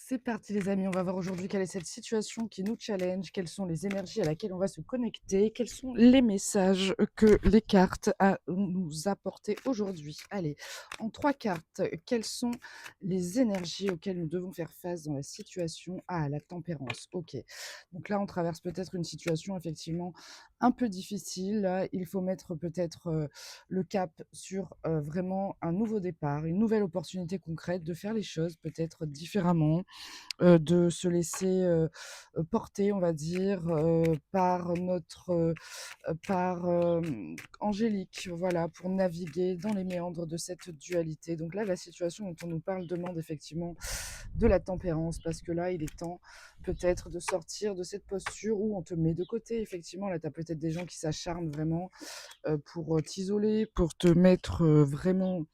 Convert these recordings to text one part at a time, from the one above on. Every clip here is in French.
C'est parti les amis, on va voir aujourd'hui quelle est cette situation qui nous challenge, quelles sont les énergies à laquelle on va se connecter, quels sont les messages que les cartes à nous apporter aujourd'hui. Allez, en 3 cartes, quelles sont les énergies auxquelles nous devons faire face dans la situation? Ah, la tempérance, OK. Donc là, on traverse peut-être une situation effectivement un peu difficile. Là, il faut mettre peut-être, le cap sur, vraiment un nouveau départ, une nouvelle opportunité concrète de faire les choses peut-être différemment, de se laisser, porter, on va dire, par notre, par, Angélique, voilà, pour naviguer dans les méandres de cette dualité. Donc là, la situation dont on nous parle demande effectivement de la tempérance, parce que là, il est temps peut-être de sortir de cette posture où on te met de côté. Effectivement, là, tu as peut-être des gens qui s'acharnent vraiment, pour, t'isoler, pour te mettre, vraiment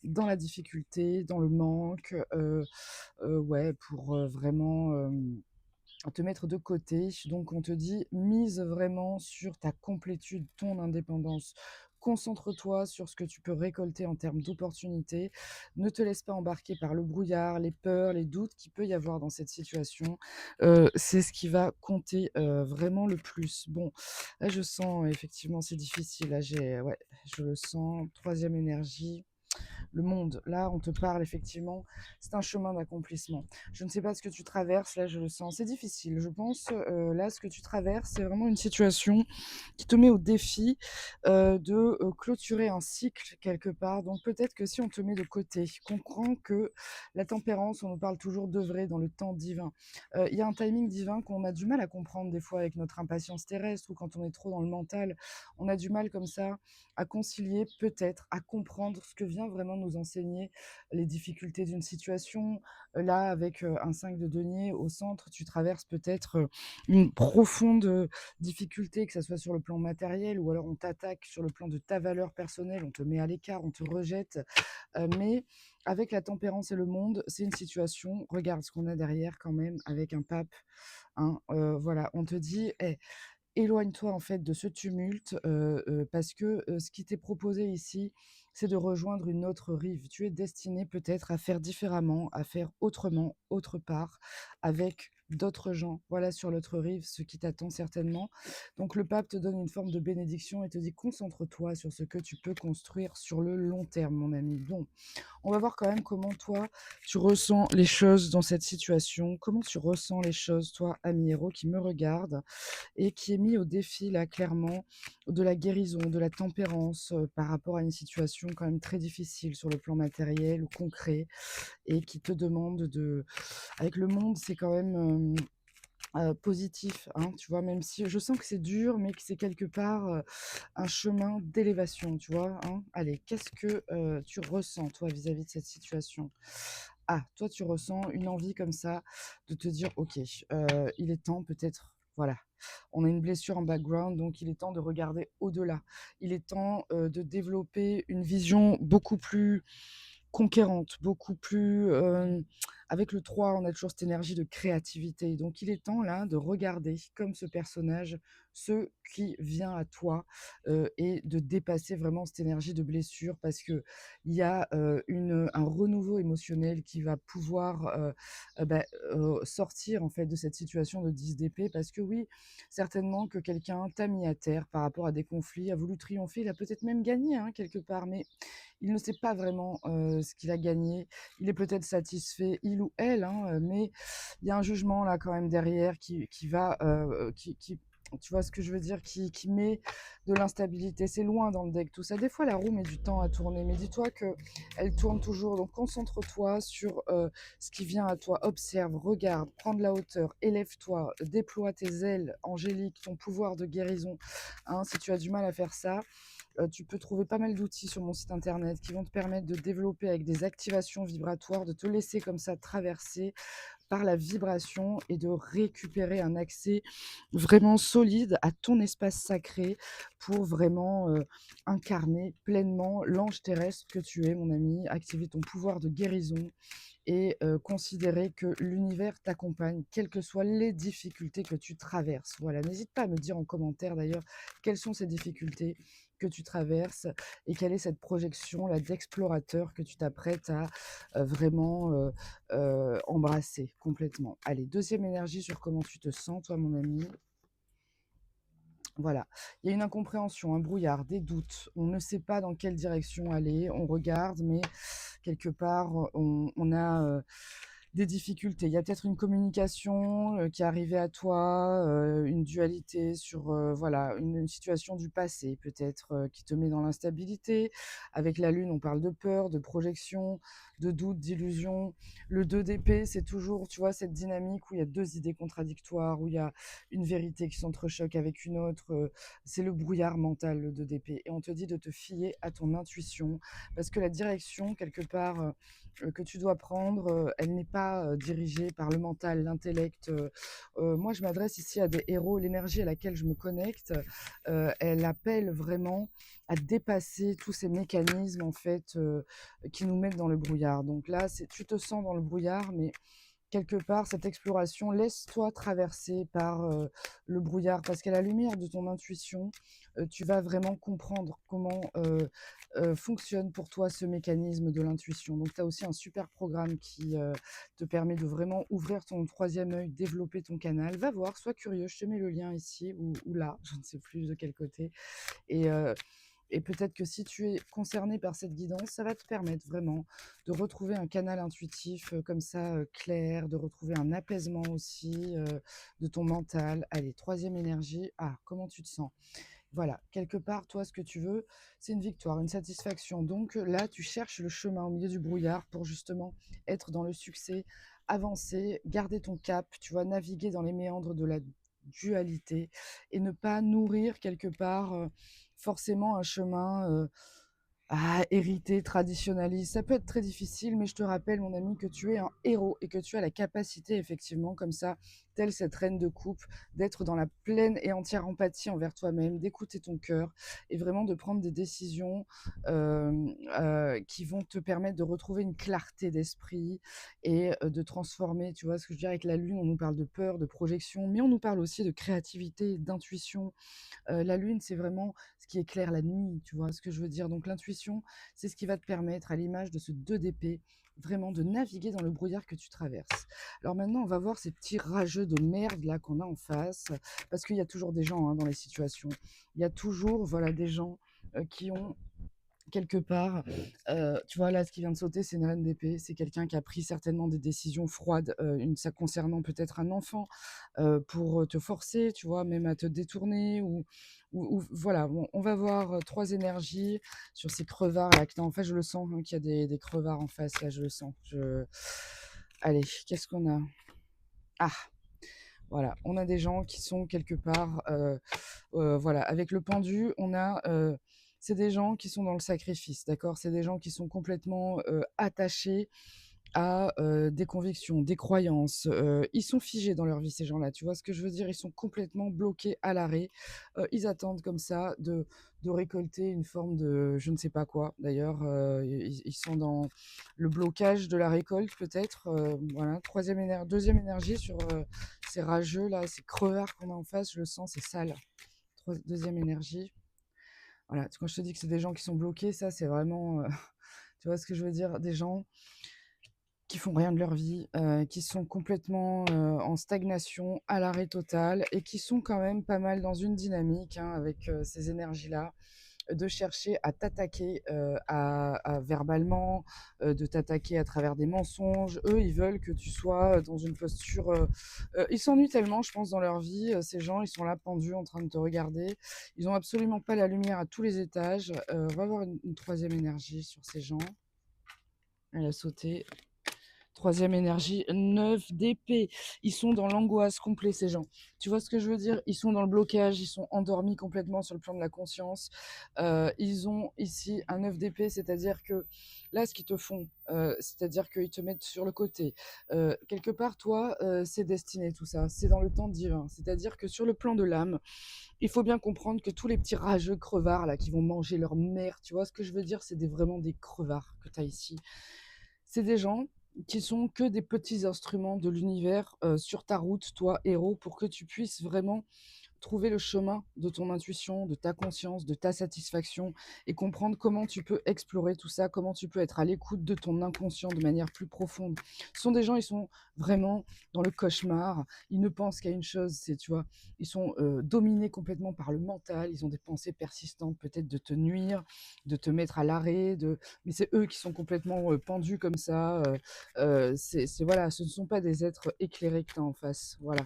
dans la difficulté, dans le manque, ouais, pour, vraiment, te mettre de côté. Donc on te dit: «Mise vraiment sur ta complétude, ton indépendance. Concentre-toi sur ce que tu peux récolter en termes d'opportunités. Ne te laisse pas embarquer par le brouillard, les peurs, les doutes qu'il peut y avoir dans cette situation». C'est ce qui va compter, vraiment le plus. Bon, là je sens effectivement c'est difficile, là j'ai ouais, je le sens. Troisième énergie, le monde. Là, on te parle effectivement, c'est un chemin d'accomplissement. Je ne sais pas ce que tu traverses, là, je le sens. C'est difficile, je pense. Là, ce que tu traverses, c'est vraiment une situation qui te met au défi de clôturer un cycle quelque part. Donc peut-être que si on te met de côté, comprends que la tempérance, on nous parle toujours d'œuvrer dans le temps divin. Il y a un timing divin qu'on a du mal à comprendre des fois avec notre impatience terrestre, ou quand on est trop dans le mental, on a du mal comme ça à concilier, peut-être, à comprendre ce que vient vraiment nous enseigner les difficultés d'une situation. Là, avec un 5 de denier au centre, tu traverses peut-être une profonde difficulté, que ça soit sur le plan matériel, ou alors on t'attaque sur le plan de ta valeur personnelle, on te met à l'écart, on te rejette. Mais avec la tempérance et le monde, c'est une situation, regarde ce qu'on a derrière quand même avec un pape, hein, voilà, on te dit: «Eh, éloigne-toi en fait de ce tumulte, parce que, ce qui t'est proposé ici, c'est de rejoindre une autre rive. Tu es destiné peut-être à faire différemment, à faire autrement, autre part, avec d'autres gens. Voilà sur l'autre rive ce qui t'attend certainement. Donc le pape te donne une forme de bénédiction et te dit: «Concentre-toi sur ce que tu peux construire sur le long terme mon ami». Bon, on va voir quand même comment toi, tu ressens les choses dans cette situation. Comment tu ressens les choses, toi, ami héros qui me regarde et qui est mis au défi, là, clairement, de la guérison, de la tempérance, par rapport à une situation quand même très difficile sur le plan matériel ou concret, et qui te demande de avec le monde, c'est quand même, positif, hein, tu vois? Même si je sens que c'est dur, mais que c'est quelque part, un chemin d'élévation, tu vois, hein? Allez, qu'est-ce que, tu ressens, toi, vis-à-vis de cette situation? Ah, toi, tu ressens une envie comme ça de te dire: «OK, il est temps peut-être», voilà, on a une blessure en background, donc il est temps de regarder au-delà. Il est temps, de développer une vision beaucoup plus conquérante, beaucoup plus, avec le 3, on a toujours cette énergie de créativité. Donc il est temps là de regarder, comme ce personnage, ce qui vient à toi, et de dépasser vraiment cette énergie de blessure, parce qu'il y a, un renouveau émotionnel qui va pouvoir, sortir en fait de cette situation de 10 d'épée. Parce que oui, certainement que quelqu'un t'a mis à terre par rapport à des conflits, a voulu triompher, il a peut-être même gagné, hein, quelque part, mais il ne sait pas vraiment, ce qu'il a gagné. Il est peut-être satisfait, il ou elle, hein, mais il y a un jugement là quand même derrière qui va, qui tu vois ce que je veux dire? Qui met de l'instabilité. C'est loin dans le deck tout ça. Des fois la roue met du temps à tourner, mais dis-toi qu'elle tourne toujours. Donc concentre-toi sur, ce qui vient à toi. Observe, regarde, prends de la hauteur, élève-toi, déploie tes ailes angéliques, ton pouvoir de guérison, hein. Si tu as du mal à faire ça, tu peux trouver pas mal d'outils sur mon site internet qui vont te permettre de développer avec des activations vibratoires, de te laisser comme ça traverser par la vibration et de récupérer un accès vraiment solide à ton espace sacré pour vraiment, incarner pleinement l'ange terrestre que tu es mon ami, activer ton pouvoir de guérison et considérer que l'univers t'accompagne, quelles que soient les difficultés que tu traverses. Voilà, n'hésite pas à me dire en commentaire d'ailleurs quelles sont ces difficultés, que tu traverses et quelle est cette projection là d'explorateur que tu t'apprêtes à vraiment embrasser complètement. Allez, deuxième énergie sur comment tu te sens, toi, mon ami. Voilà, il y a une incompréhension, un brouillard, des doutes. On ne sait pas dans quelle direction aller. On regarde, mais quelque part, on a des difficultés. Il y a peut-être une communication qui est arrivée à toi, une dualité sur voilà, une situation du passé peut-être qui te met dans l'instabilité. Avec la lune, on parle de peur, de projection, de doute, d'illusion. Le 2 d'épée, c'est toujours, tu vois, cette dynamique où il y a deux idées contradictoires, où il y a une vérité qui s'entrechoque avec une autre. C'est le brouillard mental, le 2 d'épée. Et on te dit de te fier à ton intuition, parce que la direction, quelque part, que tu dois prendre, elle n'est pas dirigée par le mental, l'intellect. Moi, je m'adresse ici à des héros. L'énergie à laquelle je me connecte, elle appelle vraiment à dépasser tous ces mécanismes, en fait, qui nous mettent dans le brouillard. Donc là, tu te sens dans le brouillard, mais quelque part, cette exploration, laisse-toi traverser par le brouillard, parce qu'à la lumière de ton intuition, tu vas vraiment comprendre comment fonctionne pour toi ce mécanisme de l'intuition. Donc, tu as aussi un super programme qui te permet de vraiment ouvrir ton troisième œil, développer ton canal. Va voir, sois curieux, je te mets le lien ici ou là, je ne sais plus de quel côté. Et, et peut-être que si tu es concerné par cette guidance, ça va te permettre vraiment de retrouver un canal intuitif comme ça, clair, de retrouver un apaisement aussi de ton mental. Allez, troisième énergie. Ah, comment tu te sens? Voilà, quelque part, toi, ce que tu veux, c'est une victoire, une satisfaction. Donc là, tu cherches le chemin au milieu du brouillard pour justement être dans le succès, avancer, garder ton cap, tu vois, naviguer dans les méandres de la dualité et ne pas nourrir quelque part forcément un chemin hérité, traditionnaliste. Ça peut être très difficile, mais je te rappelle, mon ami, que tu es un héros et que tu as la capacité, effectivement, comme ça, telle cette reine de coupe, d'être dans la pleine et entière empathie envers toi-même, d'écouter ton cœur et vraiment de prendre des décisions qui vont te permettre de retrouver une clarté d'esprit et de transformer, tu vois ce que je veux dire, avec la lune, on nous parle de peur, de projection, mais on nous parle aussi de créativité, d'intuition. La lune, c'est vraiment ce qui éclaire la nuit, tu vois ce que je veux dire? Donc l'intuition, c'est ce qui va te permettre, à l'image de ce 2 d'épée, vraiment de naviguer dans le brouillard que tu traverses. Alors maintenant, on va voir ces petits rageux de merde là qu'on a en face, parce qu'il y a toujours des gens, hein, dans les situations. Il y a toujours, voilà, des gens, qui ont quelque part, tu vois, là, ce qui vient de sauter, c'est une reine d'épée. C'est quelqu'un qui a pris certainement des décisions froides, ça concernant peut-être un enfant, pour te forcer, tu vois, même à te détourner ou voilà. Bon, on va voir 3 énergies sur ces crevards là que tu en face. Je le sens, hein, qu'il y a des crevards en face, là, je le sens. Allez, qu'est-ce qu'on a? Ah! Voilà, on a des gens qui sont quelque part, voilà, avec le pendu, on a, c'est des gens qui sont dans le sacrifice, d'accord? C'est des gens qui sont complètement, attachés à, des convictions, des croyances, ils sont figés dans leur vie ces gens-là, tu vois ce que je veux dire? Ils sont complètement bloqués à l'arrêt, ils attendent comme ça de récolter une forme de je ne sais pas quoi d'ailleurs, ils sont dans le blocage de la récolte peut-être, voilà. 2e énergie sur, ces rageux là, ces crevards qu'on a en face, je le sens, c'est sale. 2e énergie, voilà, quand je te dis que c'est des gens qui sont bloqués, ça c'est vraiment, tu vois ce que je veux dire? Des gens qui font rien de leur vie, qui sont complètement, en stagnation, à l'arrêt total et qui sont quand même pas mal dans une dynamique, hein, avec, ces énergies-là, de chercher à t'attaquer, à verbalement, de t'attaquer à travers des mensonges. Eux, ils veulent que tu sois, dans une posture, ils s'ennuient tellement, je pense, dans leur vie, ces gens, ils sont là pendus en train de te regarder. Ils ont absolument pas la lumière à tous les étages. On va voir une 3e énergie sur ces gens. Elle a sauté. Troisième énergie, 9 d'épée. Ils sont dans l'angoisse complète, ces gens. Tu vois ce que je veux dire? Ils sont dans le blocage, ils sont endormis complètement sur le plan de la conscience. Ils ont ici un 9 d'épée, c'est-à-dire que là, ce qu'ils te font, c'est-à-dire qu'ils te mettent sur le côté. Quelque part, toi, c'est destiné tout ça, c'est dans le temps divin. C'est-à-dire que sur le plan de l'âme, il faut bien comprendre que tous les petits rageux crevards là qui vont manger leur mère, tu vois ce que je veux dire? C'est vraiment des crevards que tu as ici. C'est des gens qui sont que des petits instruments de l'univers sur ta route, toi, héros, pour que tu puisses vraiment trouver le chemin de ton intuition, de ta conscience, de ta satisfaction et comprendre comment tu peux explorer tout ça, comment tu peux être à l'écoute de ton inconscient de manière plus profonde. Ce sont des gens, ils sont vraiment dans le cauchemar, ils ne pensent qu'à une chose, c'est, tu vois, ils sont dominés complètement par le mental, ils ont des pensées persistantes, peut-être de te nuire, de te mettre à l'arrêt, mais c'est eux qui sont complètement pendus comme ça. Voilà, ce ne sont pas des êtres éclairés que tu as en face. Voilà.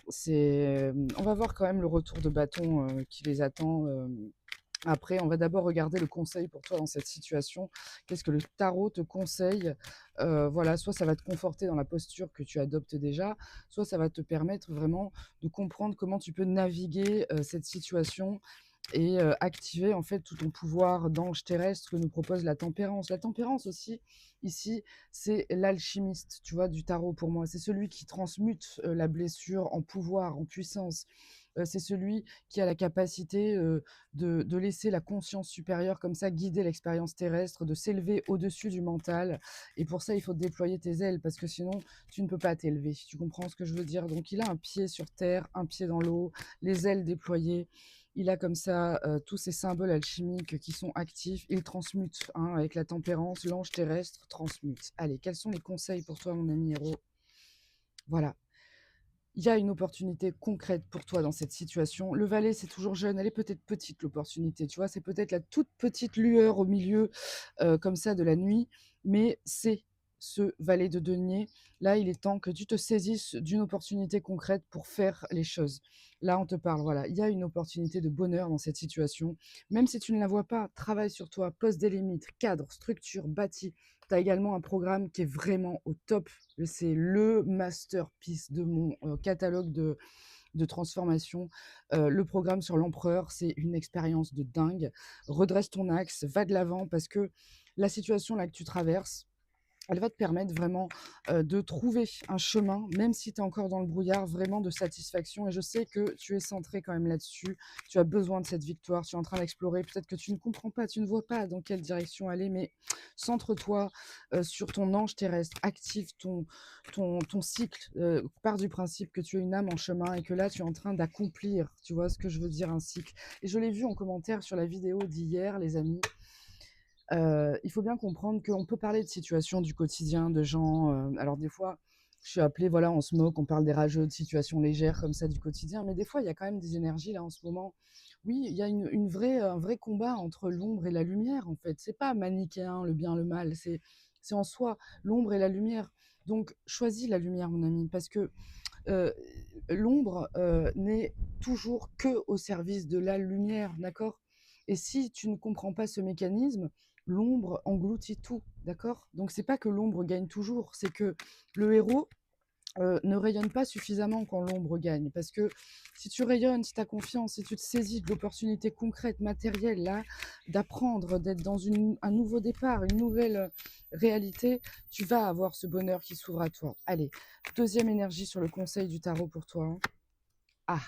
On va voir quand même le retour de bâton qui les attend. Après, on va d'abord regarder le conseil pour toi dans cette situation. Qu'est-ce que le tarot te conseille? Voilà, soit ça va te conforter dans la posture que tu adoptes déjà, soit ça va te permettre vraiment de comprendre comment tu peux naviguer cette situation et activer en fait tout ton pouvoir d'ange terrestre que nous propose la tempérance. La tempérance aussi, ici, c'est l'alchimiste, tu vois, du tarot pour moi. C'est celui qui transmute la blessure en pouvoir, en puissance. C'est celui qui a la capacité de laisser la conscience supérieure comme ça guider l'expérience terrestre, de s'élever au-dessus du mental. Et pour ça, il faut déployer tes ailes parce que sinon, tu ne peux pas t'élever. Tu comprends ce que je veux dire? Donc, il a un pied sur terre, un pied dans l'eau, les ailes déployées. Il a comme ça tous ces symboles alchimiques qui sont actifs. Il transmute hein, avec la tempérance, l'ange terrestre transmute. Allez, quels sont les conseils pour toi, mon ami héros? Voilà. Il y a une opportunité concrète pour toi dans cette situation. Le valet, c'est toujours jeune. Elle est peut-être petite, l'opportunité. Tu vois, c'est peut-être la toute petite lueur au milieu, comme ça, de la nuit. Mais c'est ce valet de denier. Là, il est temps que tu te saisisses d'une opportunité concrète pour faire les choses. Là, on te parle. Voilà. Il y a une opportunité de bonheur dans cette situation. Même si tu ne la vois pas, travaille sur toi, pose des limites, cadre, structure, bâtis. Tu as également un programme qui est vraiment au top. C'est le masterpiece de mon catalogue de transformation. Le programme sur l'empereur, c'est une expérience de dingue. Redresse ton axe, va de l'avant parce que la situation là que tu traverses, elle va te permettre vraiment de trouver un chemin, même si tu es encore dans le brouillard, vraiment de satisfaction. Et je sais que tu es centré quand même là-dessus. Tu as besoin de cette victoire. Tu es en train d'explorer. Peut-être que tu ne comprends pas, tu ne vois pas dans quelle direction aller, mais centre-toi sur ton ange terrestre. Active ton cycle. Pars du principe que tu es une âme en chemin et que là, tu es en train d'accomplir. Tu vois ce que je veux dire, un cycle. Et je l'ai vu en commentaire sur la vidéo d'hier, les amis. Il faut bien comprendre qu'on peut parler de situations du quotidien, de gens, alors des fois, je suis appelée, voilà, on se moque, on parle des rageux, de situations légères comme ça du quotidien, mais des fois, il y a quand même des énergies là en ce moment. Oui, il y a une vraie, un vrai combat entre l'ombre et la lumière en fait. C'est pas manichéen, le bien, le mal, c'est en soi l'ombre et la lumière. Donc choisis la lumière mon ami, parce que, heu, l'ombre, n'est toujours que au service de la lumière, d'accord? Et si tu ne comprends pas ce mécanisme, l'ombre engloutit tout, d'accord? Donc c'est pas que l'ombre gagne toujours, c'est que le héros, ne rayonne pas suffisamment quand l'ombre gagne. Parce que si tu rayonnes, si tu as confiance, si tu te saisis de l'opportunité concrète, matérielle, là, d'apprendre, d'être dans un nouveau départ, une nouvelle réalité, tu vas avoir ce bonheur qui s'ouvre à toi. Allez, deuxième énergie sur le conseil du tarot pour toi, hein. Ah,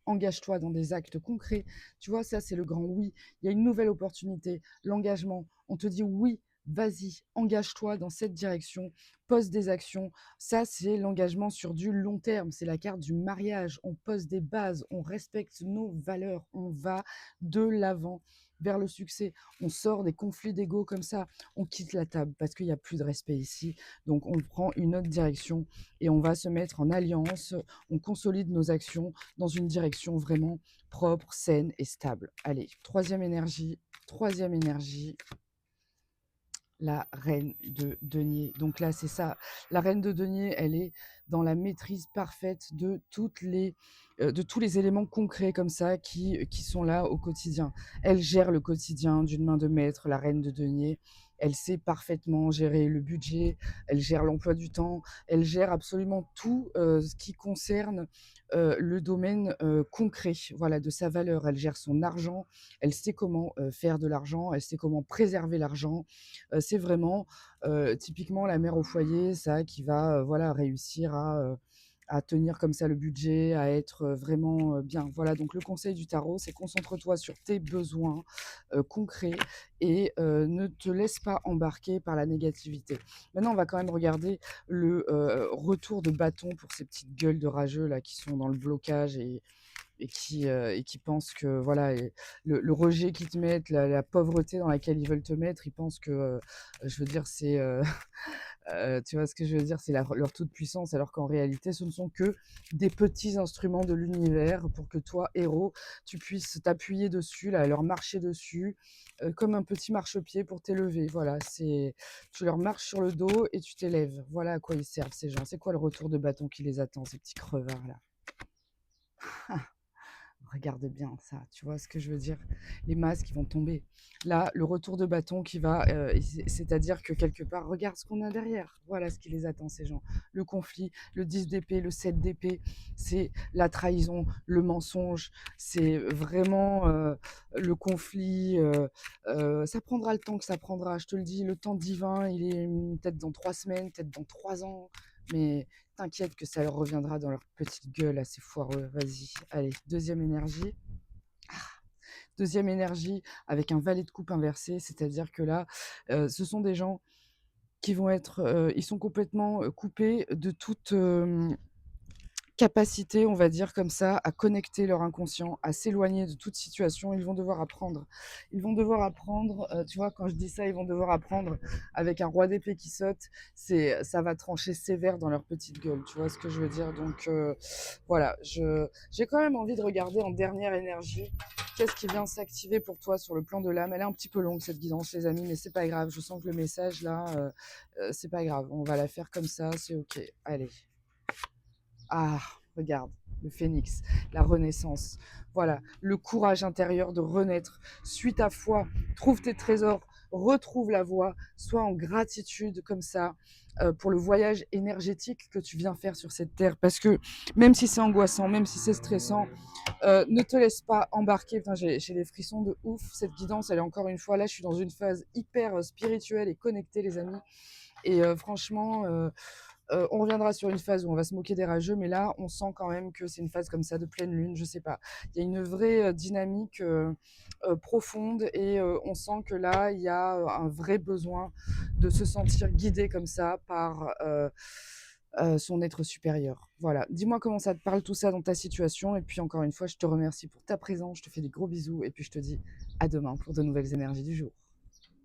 engage-toi dans des actes concrets. Tu vois, ça, c'est le grand oui. Il y a une nouvelle opportunité, l'engagement. On te dit oui, vas-y, engage-toi dans cette direction, pose des actions. Ça, c'est l'engagement sur du long terme. C'est la carte du mariage. On pose des bases, on respecte nos valeurs, on va de l'avant vers le succès. On sort des conflits d'ego comme ça. On quitte la table parce qu'il n'y a plus de respect ici. Donc, on prend une autre direction et on va se mettre en alliance. On consolide nos actions dans une direction vraiment propre, saine et stable. Allez, troisième énergie, la reine de denier. Donc là, c'est ça. La reine de denier, elle est dans la maîtrise parfaite de de tous les éléments concrets comme ça qui sont là au quotidien. Elle gère le quotidien d'une main de maître, la reine de denier. Elle sait parfaitement gérer le budget, elle gère l'emploi du temps, elle gère absolument tout ce qui concerne le domaine concret, voilà, de sa valeur. Elle gère son argent, elle sait comment faire de l'argent, elle sait comment préserver l'argent. C'est vraiment typiquement la mère au foyer, ça, qui va voilà, réussir à tenir comme ça le budget, à être, vraiment, bien. Voilà, donc le conseil du tarot, c'est concentre-toi sur tes besoins, concrets et ne te laisse pas embarquer par la négativité. Maintenant, on va quand même regarder le, retour de bâton pour ces petites gueules de rageux là qui sont dans le blocage et qui pensent que voilà et le rejet qu'ils te mettent, la pauvreté dans laquelle ils veulent te mettre, ils pensent que, je veux dire, c'est, tu vois ce que je veux dire? C'est leur toute puissance, alors qu'en réalité, ce ne sont que des petits instruments de l'univers pour que toi, héros, tu puisses t'appuyer dessus, là, leur marcher dessus, comme un petit marchepied pour t'élever. Voilà, c'est tu leur marches sur le dos et tu t'élèves. Voilà à quoi ils servent ces gens. C'est quoi le retour de bâton qui les attend, ces petits crevards là? Regarde bien ça, tu vois ce que je veux dire? Les masques, ils vont tomber. Là, le retour de bâton qui va, c'est-à-dire que quelque part, regarde ce qu'on a derrière. Voilà ce qui les attend, ces gens. Le conflit, le 10 d'épée, le 7 d'épée, c'est la trahison, le mensonge, c'est vraiment, le conflit, ça prendra le temps que ça prendra. Je te le dis, le temps divin, il est, peut-être dans 3 semaines, peut-être dans 3 ans, mais t'inquiète que ça leur reviendra dans leur petite gueule assez foireux. Vas-y, allez, deuxième énergie. Deuxième énergie avec un valet de coupe inversé, c'est-à-dire que là, ce sont des gens qui vont être, ils sont complètement, coupés de toute, capacité, on va dire comme ça, à connecter leur inconscient, à s'éloigner de toute situation. Ils vont devoir apprendre. Ils vont devoir apprendre, tu vois, quand je dis ça, ils vont devoir apprendre avec un roi d'épée qui saute, ça va trancher sévère dans leur petite gueule, tu vois ce que je veux dire? Donc voilà, j'ai quand même envie de regarder en dernière énergie, qu'est-ce qui vient s'activer pour toi sur le plan de l'âme? Elle est un petit peu longue cette guidance les amis, mais c'est pas grave. Je sens que le message là, c'est pas grave. On va la faire comme ça, c'est OK. Allez. Ah, regarde, le phénix, la renaissance. Voilà, le courage intérieur de renaître. Suis ta foi, trouve tes trésors, retrouve la voie, sois en gratitude comme ça pour le voyage énergétique que tu viens faire sur cette terre. Parce que même si c'est angoissant, même si c'est stressant, ne te laisse pas embarquer. Putain, j'ai des frissons de ouf. Cette guidance, elle est encore une fois là. Je suis dans une phase hyper spirituelle et connectée, les amis. Et franchement, on reviendra sur une phase où on va se moquer des rageux, mais là, on sent quand même que c'est une phase comme ça de pleine lune, je sais pas. Il y a une vraie dynamique profonde et on sent que là, il y a un vrai besoin de se sentir guidé comme ça par son être supérieur. Voilà. Dis-moi comment ça te parle tout ça dans ta situation. Et puis encore une fois, je te remercie pour ta présence. Je te fais des gros bisous et puis je te dis à demain pour de nouvelles énergies du jour.